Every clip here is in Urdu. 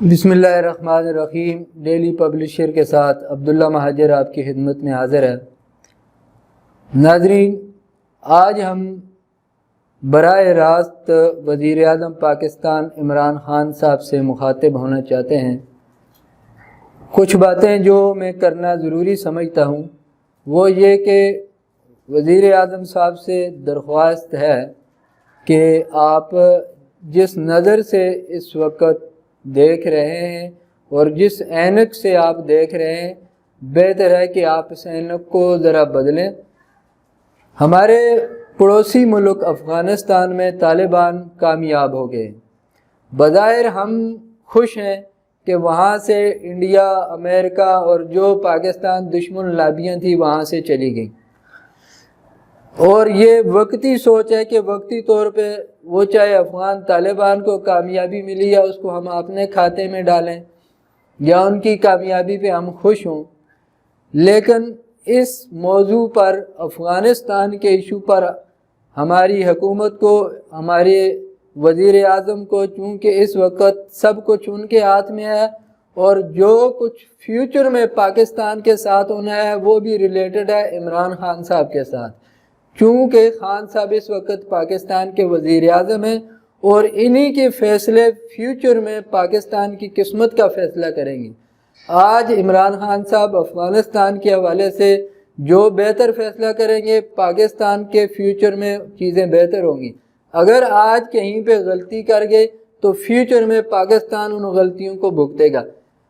بسم اللہ الرحمن الرحیم۔ ڈیلی پبلشر کے ساتھ عبداللہ مہاجر آپ کی خدمت میں حاضر ہے۔ ناظرین، آج ہم براہ راست وزیر اعظم پاکستان عمران خان صاحب سے مخاطب ہونا چاہتے ہیں۔ کچھ باتیں جو میں کرنا ضروری سمجھتا ہوں وہ یہ کہ وزیر اعظم صاحب سے درخواست ہے کہ آپ جس نظر سے اس وقت دیکھ رہے ہیں اور جس اینک سے آپ دیکھ رہے ہیں، بہتر ہے کہ آپ اس اینک کو ذرا بدلیں۔ ہمارے پڑوسی ملک افغانستان میں طالبان کامیاب ہو گئے۔ بظاہر ہم خوش ہیں کہ وہاں سے انڈیا، امریکہ اور جو پاکستان دشمن لابیاں تھیں وہاں سے چلی گئیں، اور یہ وقتی سوچ ہے کہ وقتی طور پہ وہ چاہے افغان طالبان کو کامیابی ملی یا اس کو ہم اپنے کھاتے میں ڈالیں یا ان کی کامیابی پہ ہم خوش ہوں، لیکن اس موضوع پر، افغانستان کے ایشو پر ہماری حکومت کو، ہمارے وزیر اعظم کو، چونکہ اس وقت سب کچھ ان کے ہاتھ میں ہے اور جو کچھ فیوچر میں پاکستان کے ساتھ ہونا ہے وہ بھی ریلیٹڈ ہے عمران خان صاحب کے ساتھ، چونکہ خان صاحب اس وقت پاکستان کے وزیر اعظم ہیں اور انہی کے فیصلے فیوچر میں پاکستان کی قسمت کا فیصلہ کریں گے۔ آج عمران خان صاحب افغانستان کے حوالے سے جو بہتر فیصلہ کریں گے، پاکستان کے فیوچر میں چیزیں بہتر ہوں گی۔ اگر آج کہیں پہ غلطی کر گئے تو فیوچر میں پاکستان ان غلطیوں کو بھگتے گا۔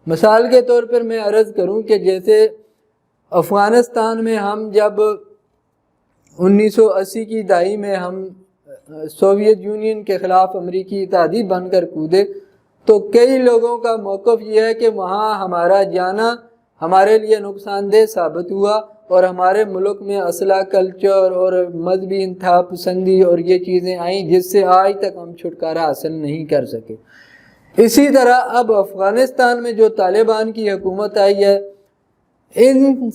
مثال کے طور پر میں عرض کروں کہ جیسے افغانستان میں ہم جب 1980 کی دہائی میں ہم سوویت یونین کے خلاف امریکی اتحادی بن کر کودے، تو کئی لوگوں کا موقف یہ ہے کہ وہاں ہمارا جانا ہمارے لیے نقصان دہ ثابت ہوا اور ہمارے ملک میں اسلحہ کلچر اور مذہبی انتہا پسندی اور یہ چیزیں آئیں جس سے آج تک ہم چھٹکارا حاصل نہیں کر سکے۔ اسی طرح اب افغانستان میں جو طالبان کی حکومت آئی ہے، ان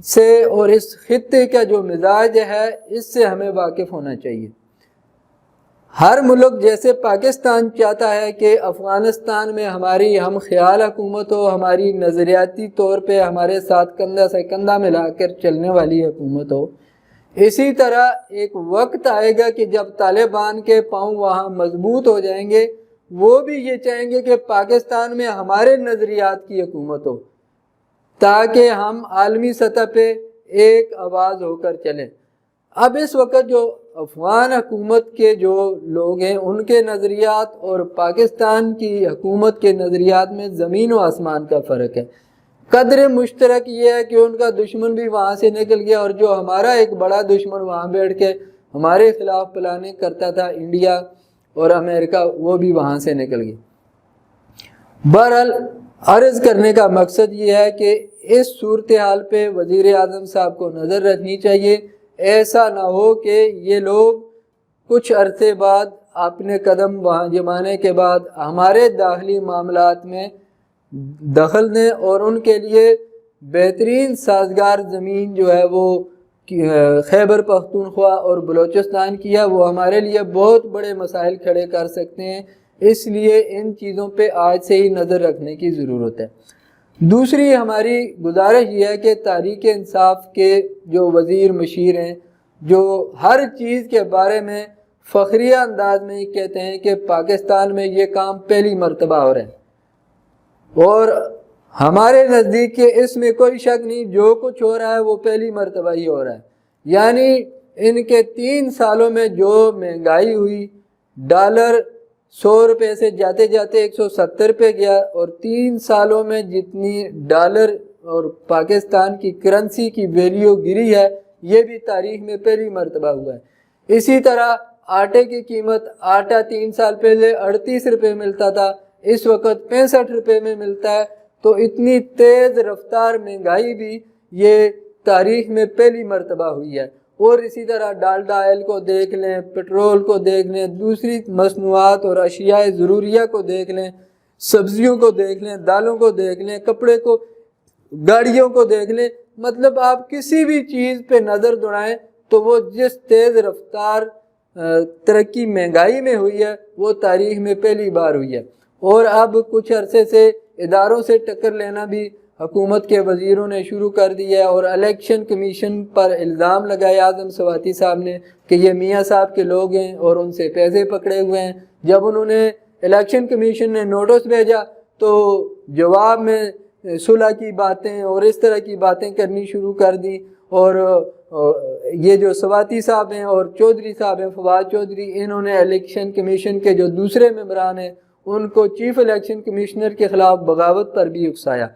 سے اور اس خطے کا جو مزاج ہے اس سے ہمیں واقف ہونا چاہیے۔ ہر ملک جیسے پاکستان چاہتا ہے کہ افغانستان میں ہماری ہم خیال حکومت ہو، ہماری نظریاتی طور پہ ہمارے ساتھ کندھا سے کندھا ملا کر چلنے والی حکومت ہو، اسی طرح ایک وقت آئے گا کہ جب طالبان کے پاؤں وہاں مضبوط ہو جائیں گے، وہ بھی یہ چاہیں گے کہ پاکستان میں ہمارے نظریات کی حکومت ہو تاکہ ہم عالمی سطح پہ ایک آواز ہو کر چلیں۔ اب اس وقت جو افغان حکومت کے جو لوگ ہیں ان کے نظریات اور پاکستان کی حکومت کے نظریات میں زمین و آسمان کا فرق ہے۔ قدر مشترک یہ ہے کہ ان کا دشمن بھی وہاں سے نکل گیا اور جو ہمارا ایک بڑا دشمن وہاں بیٹھ کے ہمارے خلاف پلاننگ کرتا تھا، انڈیا اور امریکہ، وہ بھی وہاں سے نکل گیا۔ بہرحال عرض کرنے کا مقصد یہ ہے کہ اس صورتحال پہ وزیر اعظم صاحب کو نظر رکھنی چاہیے۔ ایسا نہ ہو کہ یہ لوگ کچھ عرصے بعد اپنے قدم وہاں جمانے کے بعد ہمارے داخلی معاملات میں دخل دیں اور ان کے لیے بہترین سازگار زمین جو ہے وہ خیبر پختونخوا اور بلوچستان کی ہے، وہ ہمارے لیے بہت بڑے مسائل کھڑے کر سکتے ہیں۔ اس لیے ان چیزوں پہ آج سے ہی نظر رکھنے کی ضرورت ہے۔ دوسری ہماری گزارش یہ ہے کہ تحریک انصاف کے جو وزیر مشیر ہیں، جو ہر چیز کے بارے میں فخریہ انداز میں کہتے ہیں کہ پاکستان میں یہ کام پہلی مرتبہ ہو رہا ہے، اور ہمارے نزدیک کہ اس میں کوئی شک نہیں، جو کچھ ہو رہا ہے وہ پہلی مرتبہ ہی ہو رہا ہے۔ یعنی ان کے 3 سالوں میں جو مہنگائی ہوئی، ڈالر 100 روپے سے جاتے جاتے 170 پہ گیا، اور 3 سالوں میں جتنی ڈالر اور پاکستان کی کرنسی کی ویلیو گری ہے، یہ بھی تاریخ میں پہلی مرتبہ ہوا ہے۔ اسی طرح آٹے کی قیمت، آٹا 3 سال پہلے 38 روپے ملتا تھا، اس وقت 65 روپے میں ملتا ہے۔ تو اتنی تیز رفتار مہنگائی بھی یہ تاریخ میں پہلی مرتبہ ہوئی ہے۔ اور اسی طرح ڈالڈا آئل کو دیکھ لیں، پٹرول کو دیکھ لیں، دوسری مصنوعات اور اشیاء ضروریہ کو دیکھ لیں، سبزیوں کو دیکھ لیں، دالوں کو دیکھ لیں، کپڑے کو، گاڑیوں کو دیکھ لیں، مطلب آپ کسی بھی چیز پہ نظر دوڑائیں تو وہ جس تیز رفتار ترقی مہنگائی میں ہوئی ہے وہ تاریخ میں پہلی بار ہوئی ہے۔ اور اب کچھ عرصے سے اداروں سے ٹکر لینا بھی حکومت کے وزیروں نے شروع کر دیا ہے، اور الیکشن کمیشن پر الزام لگایا اعظم سواتی صاحب نے کہ یہ میاں صاحب کے لوگ ہیں اور ان سے پیسے پکڑے ہوئے ہیں۔ جب انہوں نے الیکشن کمیشن نے نوٹس بھیجا تو جواب میں صلح کی باتیں اور اس طرح کی باتیں کرنی شروع کر دی، اور یہ جو سواتی صاحب ہیں اور چودھری صاحب ہیں فواد چودھری، انہوں نے الیکشن کمیشن کے جو دوسرے ممبران ہیں ان کو چیف الیکشن کمشنر کے خلاف بغاوت پر بھی اکسایا۔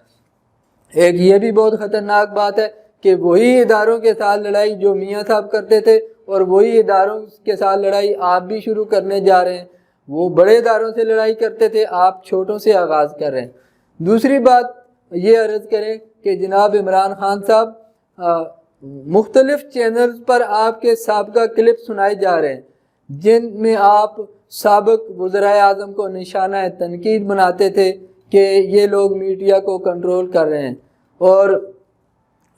ایک یہ بھی بہت خطرناک بات ہے کہ وہی اداروں کے ساتھ لڑائی جو میاں صاحب کرتے تھے اور وہی اداروں کے ساتھ لڑائی آپ بھی شروع کرنے جا رہے ہیں۔ وہ بڑے اداروں سے لڑائی کرتے تھے، آپ چھوٹوں سے آغاز کر رہے ہیں۔ دوسری بات یہ عرض کریں کہ جناب عمران خان صاحب مختلف چینلز پر آپ کے سابقہ کلپ سنائے جا رہے ہیں جن میں آپ سابق وزرائے اعظم کو نشانہ تنقید بناتے تھے کہ یہ لوگ میڈیا کو کنٹرول کر رہے ہیں، اور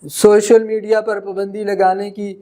سوشل میڈیا پر پابندی لگانے کی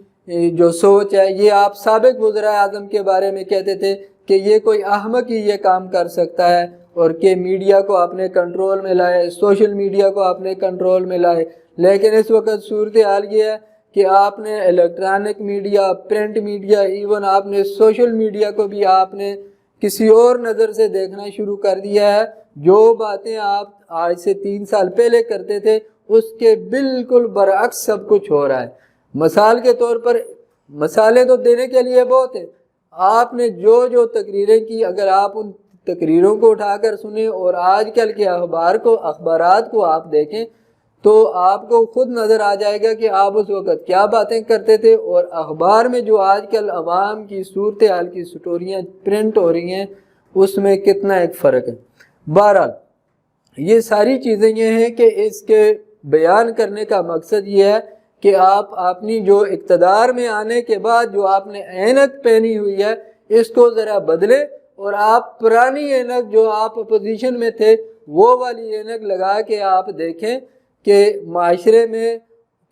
جو سوچ ہے یہ آپ سابق وزرائے اعظم کے بارے میں کہتے تھے کہ یہ کوئی احمق ہی یہ کام کر سکتا ہے، اور کہ میڈیا کو اپنے کنٹرول میں لائے، سوشل میڈیا کو اپنے کنٹرول میں لائے۔ لیکن اس وقت صورتحال یہ ہے کہ آپ نے electronic media, print media, even آپ نے سوشل میڈیا کو بھی آپ نے کسی اور نظر سے دیکھنا شروع کر دیا ہے۔ جو باتیں آپ آج سے 3 سال پہلے کرتے تھے اس کے بالکل برعکس سب کچھ ہو رہا ہے۔ مثال کے طور پر مثالیں تو دینے کے لیے بہت ہیں، آپ نے جو تقریریں کی، اگر آپ ان تقریروں کو اٹھا کر سنیں اور آج کل کے اخبارات کو آپ دیکھیں تو آپ کو خود نظر آ جائے گا کہ آپ اس وقت کیا باتیں کرتے تھے، اور اخبار میں جو آج کل عوام کی صورتحال کی سٹوریاں پرنٹ ہو رہی ہیں اس میں کتنا ایک فرق ہے۔ بہرحال یہ ساری چیزیں یہ ہیں کہ اس کے بیان کرنے کا مقصد یہ ہے کہ آپ اپنی جو اقتدار میں آنے کے بعد جو آپ نے اینک پہنی ہوئی ہے اس کو ذرا بدلے، اور آپ پرانی اینک جو آپ اپوزیشن میں تھے وہ والی اینک لگا کے آپ دیکھیں کہ معاشرے میں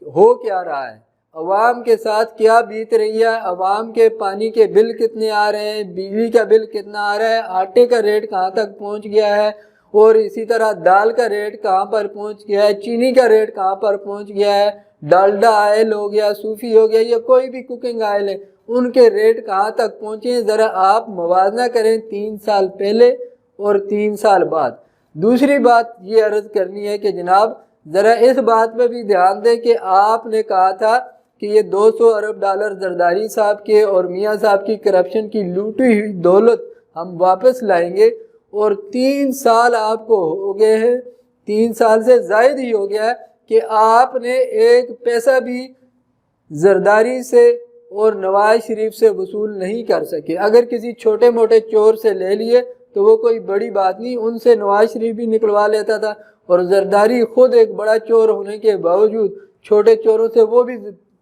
ہو کیا رہا ہے، عوام کے ساتھ کیا بیت رہی ہے، عوام کے پانی کے بل کتنے آ رہے ہیں، بجلی کا بل کتنا آ رہا ہے، آٹے کا ریٹ کہاں تک پہنچ گیا ہے، اور اسی طرح دال کا ریٹ کہاں پر پہنچ گیا ہے، چینی کا ریٹ کہاں پر پہنچ گیا ہے، ڈالڈا آئل ہو گیا، صوفی ہو گیا، یا کوئی بھی کوکنگ آئل ہے ان کے ریٹ کہاں تک پہنچے ہیں۔ ذرا آپ موازنہ کریں 3 سال پہلے اور 3 سال بعد۔ دوسری بات یہ عرض کرنی ہے کہ جناب ذرا اس بات پہ بھی دھیان دیں کہ آپ نے کہا تھا کہ یہ 200 ارب ڈالر زرداری صاحب کے اور میاں صاحب کی کرپشن کی لوٹی ہوئی دولت ہم واپس لائیں گے، اور 3 سال آپ کو ہو گئے ہیں، 3 سال سے زائد ہی ہو گیا ہے کہ آپ نے ایک پیسہ بھی زرداری سے اور نواز شریف سے وصول نہیں کر سکے۔ اگر کسی چھوٹے موٹے چور سے لے لیے تو وہ کوئی بڑی بات نہیں، ان سے نواز شریف بھی نکلوا لیتا تھا، اور زرداری خود ایک بڑا چور ہونے کے باوجود چھوٹے چوروں سے وہ بھی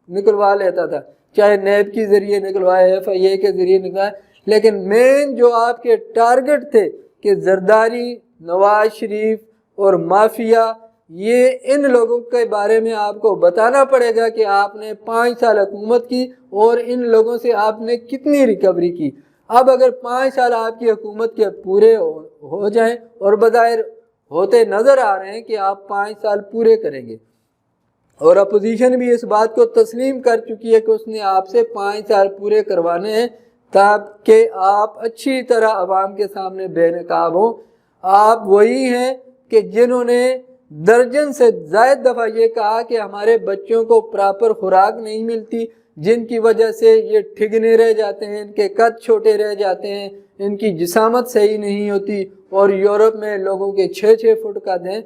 نکلوا لیتا تھا، چاہے نیب کے ذریعے نکلوائے، FIA کے ذریعے نکلوائے۔ لیکن مین جو آپ کے ٹارگٹ تھے کہ زرداری، نواز شریف اور مافیا، یہ ان لوگوں کے بارے میں آپ کو بتانا پڑے گا کہ آپ نے 5 سال حکومت کی اور ان لوگوں سے آپ نے کتنی ریکوری کی۔ اب اگر 5 سال آپ کی حکومت کے پورے ہو جائیں، اور بظاہر ہوتے نظر آ رہے ہیں کہ آپ 5 سال پورے کریں گے، اور اپوزیشن بھی اس بات کو تسلیم کر چکی ہے کہ اس نے آپ سے 5 سال پورے کروانے ہیں تاکہ آپ اچھی طرح عوام کے سامنے بے نقاب ہوں۔ آپ وہی ہیں کہ جنہوں نے درجن سے زائد دفعہ یہ کہا کہ ہمارے بچوں کو پراپر خوراک نہیں ملتی، جن کی وجہ سے یہ ٹھگنے رہ جاتے ہیں، ان کے قد چھوٹے رہ جاتے ہیں، ان کی جسامت صحیح نہیں ہوتی، اور یورپ میں لوگوں کے 6-6 فٹ قد ہیں۔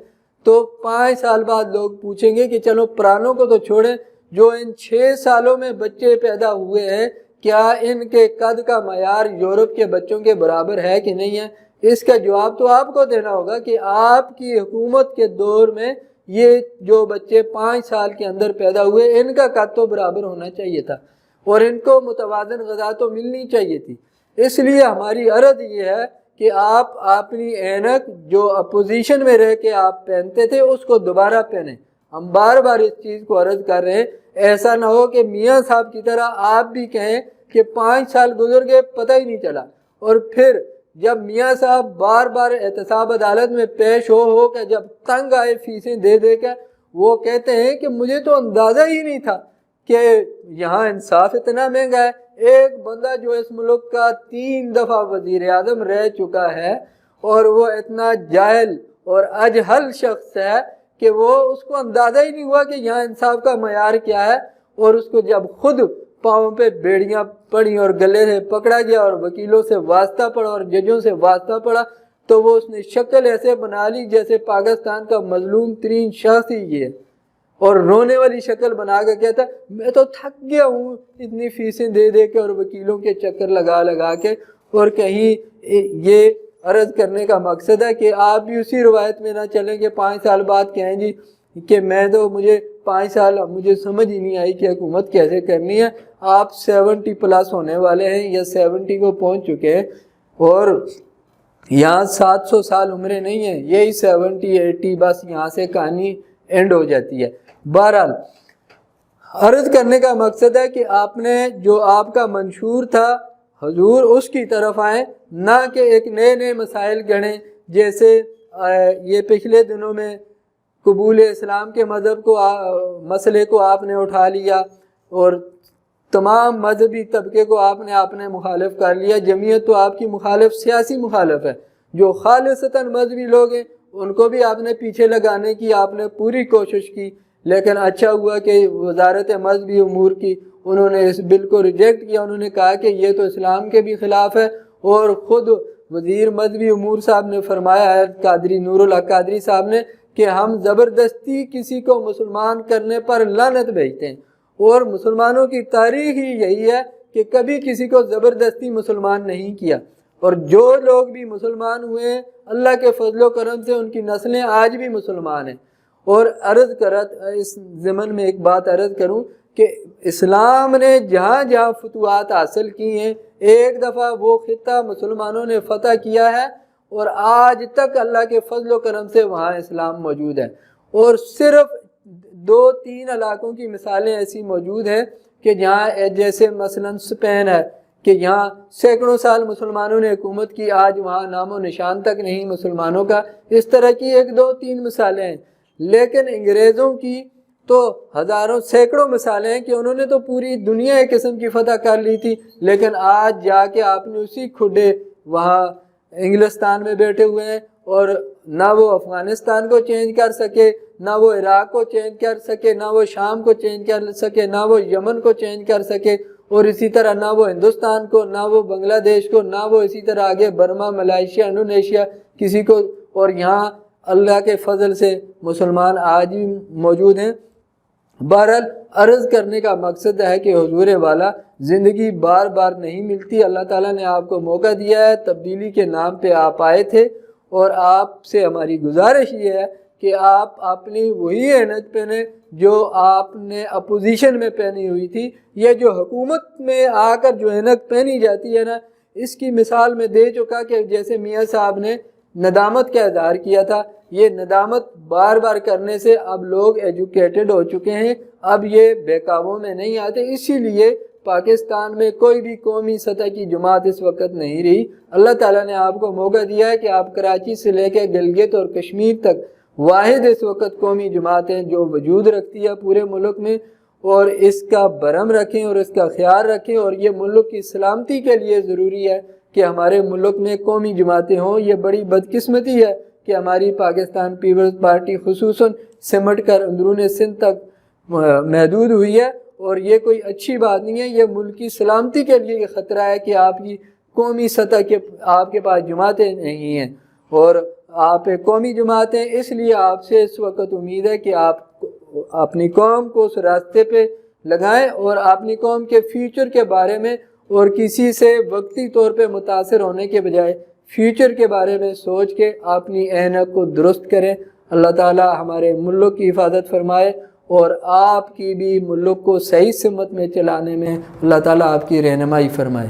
تو 5 سال بعد لوگ پوچھیں گے کہ چلو پرانوں کو تو چھوڑیں، جو ان 6 سالوں میں بچے پیدا ہوئے ہیں کیا ان کے قد کا معیار یورپ کے بچوں کے برابر ہے کہ نہیں ہے؟ اس کا جواب تو آپ کو دینا ہوگا کہ آپ کی حکومت کے دور میں یہ جو بچے 5 سال کے اندر پیدا ہوئے ان کا قد تو برابر ہونا چاہیے تھا، اور ان کو متوازن غذا تو ملنی چاہیے تھی۔ اس لیے ہماری عرض یہ ہے کہ آپ اپنی اینک جو اپوزیشن میں رہ کے آپ پہنتے تھے اس کو دوبارہ پہنیں۔ ہم بار بار اس چیز کو عرض کر رہے ہیں، ایسا نہ ہو کہ میاں صاحب کی طرح آپ بھی کہیں کہ 5 سال گزر گئے پتہ ہی نہیں چلا، اور پھر جب میاں صاحب بار بار احتساب عدالت میں پیش ہو کے جب تنگ آئے فیسیں دے دے کے، وہ کہتے ہیں کہ مجھے تو اندازہ ہی نہیں تھا کہ یہاں انصاف اتنا مہنگا ہے۔ ایک بندہ جو اس ملک کا 3 دفعہ وزیر اعظم رہ چکا ہے اور وہ اتنا جاہل اور اجہل شخص ہے کہ وہ اس کو اندازہ ہی نہیں ہوا کہ یہاں انصاف کا معیار کیا ہے، اور اس کو جب خود پاؤں پہ بیڑیاں پڑی اور گلے سے پکڑا گیا اور وکیلوں سے واسطہ پڑا اور ججوں سے واسطہ پڑا، تو وہ اس نے شکل ایسے بنا لی جیسے پاکستان کا مظلوم ترین شخص ہی یہ ہے، اور رونے والی شکل بنا کے کہتا ہے میں تو تھک گیا ہوں اتنی فیسیں دے دے کے اور وکیلوں کے چکر لگا لگا کے۔ اور کہیں یہ عرض کرنے کا مقصد ہے کہ آپ بھی اسی روایت میں نہ چلیں کہ 5 سال بعد کہیں جی کہ میں تو مجھے 5 سال مجھے سمجھ ہی نہیں آئی کہ حکومت کیسے کرنی ہے۔ آپ 70 پلس ہونے والے ہیں یا 70 کو پہنچ چکے ہیں، اور یہاں 700 سال عمریں نہیں ہیں، یہی 70 80 بس یہاں سے کہانی اینڈ ہو جاتی ہے۔ بہرحال عرض کرنے کا مقصد ہے کہ آپ نے جو آپ کا منشور تھا حضور اس کی طرف آئیں، نہ کہ ایک نئے نئے مسائل گڑھیں، جیسے یہ پچھلے دنوں میں قبول اسلام کے مذہب کو مسئلے کو آپ نے اٹھا لیا اور تمام مذہبی طبقے کو آپ نے مخالف کر لیا۔ جمعیت تو آپ کی مخالف سیاسی مخالف ہے، جو خالصتاً مذہبی لوگ ہیں ان کو بھی آپ نے پیچھے لگانے کی آپ نے پوری کوشش کی، لیکن اچھا ہوا کہ وزارت مذہبی امور کی انہوں نے اس بل کو ریجیکٹ کیا۔ انہوں نے کہا کہ یہ تو اسلام کے بھی خلاف ہے، اور خود وزیر مذہبی امور صاحب نے فرمایا ہے، قادری نور الحق قادری صاحب نے، کہ ہم زبردستی کسی کو مسلمان کرنے پر لعنت بھیجتے ہیں، اور مسلمانوں کی تاریخ ہی یہی ہے کہ کبھی کسی کو زبردستی مسلمان نہیں کیا، اور جو لوگ بھی مسلمان ہوئے ہیں اللہ کے فضل و کرم سے ان کی نسلیں آج بھی مسلمان ہیں۔ اور اس ضمن میں ایک بات عرض کروں کہ اسلام نے جہاں جہاں فتوحات حاصل کی ہیں، ایک دفعہ وہ خطہ مسلمانوں نے فتح کیا ہے، اور آج تک اللہ کے فضل و کرم سے وہاں اسلام موجود ہے۔ اور صرف 2-3 علاقوں کی مثالیں ایسی موجود ہیں کہ جہاں جیسے مثلا اسپین ہے کہ یہاں سینکڑوں سال مسلمانوں نے حکومت کی، آج وہاں نام و نشان تک نہیں مسلمانوں کا۔ اس طرح کی 1-2-3 مثالیں ہیں، لیکن انگریزوں کی تو ہزاروں سینکڑوں مثالیں ہیں کہ انہوں نے تو پوری دنیا ایک قسم کی فتح کر لی تھی، لیکن آج جا کے آپ نے اسی کھڈے وہاں انگلستان میں بیٹھے ہوئے ہیں، اور نہ وہ افغانستان کو چینج کر سکے، نہ وہ عراق کو چینج کر سکے، نہ وہ شام کو چینج کر سکے، نہ وہ یمن کو چینج کر سکے، اور اسی طرح نہ وہ ہندوستان کو، نہ وہ بنگلہ دیش کو، نہ وہ اسی طرح آگے برما، ملائیشیا، انڈونیشیا کسی کو۔ اور یہاں اللہ کے فضل سے مسلمان آج بھی موجود ہیں۔ بہرحال عرض کرنے کا مقصد ہے کہ حضور والا زندگی بار بار نہیں ملتی، اللہ تعالیٰ نے آپ کو موقع دیا ہے، تبدیلی کے نام پہ آپ آئے تھے، اور آپ سے ہماری گزارش یہ ہے کہ آپ اپنی وہی عینت پہنیں جو آپ نے اپوزیشن میں پہنی ہوئی تھی۔ یہ جو حکومت میں آ کر جو عینک پہنی جاتی ہے نا، اس کی مثال میں دے چکا کہ جیسے میاں صاحب نے ندامت کا اظہار کیا تھا، یہ ندامت بار بار کرنے سے اب لوگ ایجوکیٹڈ ہو چکے ہیں، اب یہ بہکاووں میں نہیں آتے، اسی لیے پاکستان میں کوئی بھی قومی سطح کی جماعت اس وقت نہیں رہی۔ اللہ تعالیٰ نے آپ کو موقع دیا ہے کہ آپ کراچی سے لے کے گلگت اور کشمیر تک واحد اس وقت قومی جماعتیں جو وجود رکھتی ہے پورے ملک میں، اور اس کا برہم رکھیں اور اس کا خیال رکھیں، اور یہ ملک کی سلامتی کے لیے ضروری ہے کہ ہمارے ملک میں قومی جماعتیں ہوں۔ یہ بڑی بدقسمتی ہے کہ ہماری پاکستان پیپلز پارٹی خصوصاً سمٹ کر اندرون سندھ تک محدود ہوئی ہے، اور یہ کوئی اچھی بات نہیں ہے۔ یہ ملک کی سلامتی کے لیے یہ خطرہ ہے کہ آپ کی قومی سطح کے آپ کے پاس جماعتیں نہیں ہیں، اور آپ قومی جماعتیں، اس لیے آپ سے اس وقت امید ہے کہ آپ اپنی قوم کو اس راستے پہ لگائیں، اور اپنی قوم کے فیوچر کے بارے میں اور کسی سے وقتی طور پہ متاثر ہونے کے بجائے فیوچر کے بارے میں سوچ کے اپنی عینک کو درست کریں۔ اللہ تعالی ہمارے ملک کی حفاظت فرمائے، اور آپ کی بھی ملک کو صحیح سمت میں چلانے میں اللہ تعالیٰ آپ کی رہنمائی فرمائے۔